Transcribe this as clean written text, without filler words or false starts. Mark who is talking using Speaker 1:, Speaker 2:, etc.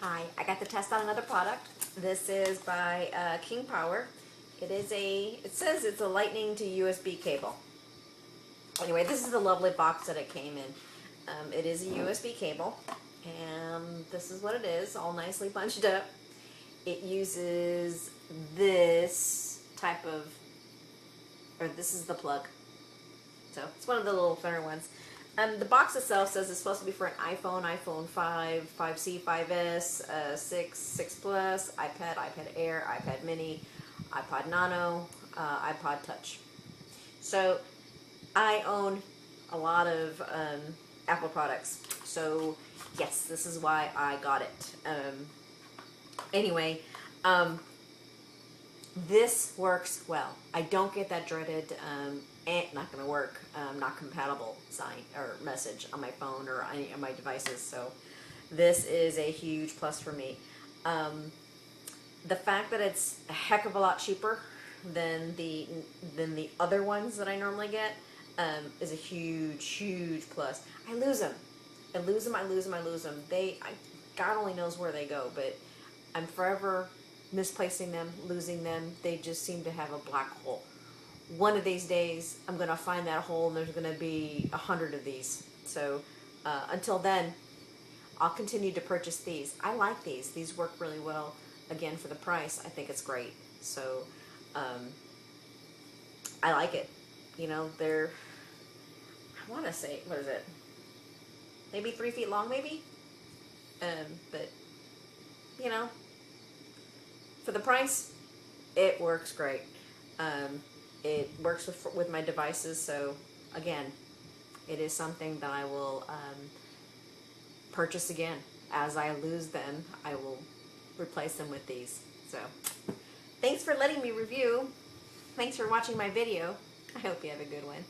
Speaker 1: Hi, I got to test out another product. This is by KINGPOWER. It says it's a lightning to USB cable. Anyway, this is the lovely box that it came in. It is a USB cable, and this is what it is, all nicely bunched up. It uses this type of, or this is the plug. So it's one of the little thinner ones. The box itself says it's supposed to be for an iPhone, iPhone 5, 5C, 5S, 6, 6 Plus, iPad, iPad Air, iPad Mini, iPod Nano, iPod Touch. So I own a lot of Apple products. So yes, this is why I got it. Anyway, this works well. I don't get that dreaded not going to work, not compatible sign or message on my phone or any of my devices. So this is a huge plus for me. The fact that it's a heck of a lot cheaper than the other ones that I normally get is a huge plus. I lose them. I lose them. God only knows where they go, but I'm forever misplacing them, losing them. They just seem to have a black hole. One of these days, I'm going to find that hole, and there's going to be 100 of these. So until then, I'll continue to purchase these. I like these. These work really well. Again, for the price, I think it's great. So I like it. You know, they're, I want to say, what is it? Maybe 3 feet long, maybe? But, you know, for the price, it works great. It works with my devices, so again, it is something that I will purchase again. As I lose them, I will replace them with these. So, thanks for letting me review. Thanks for watching my video. I hope you have a good one.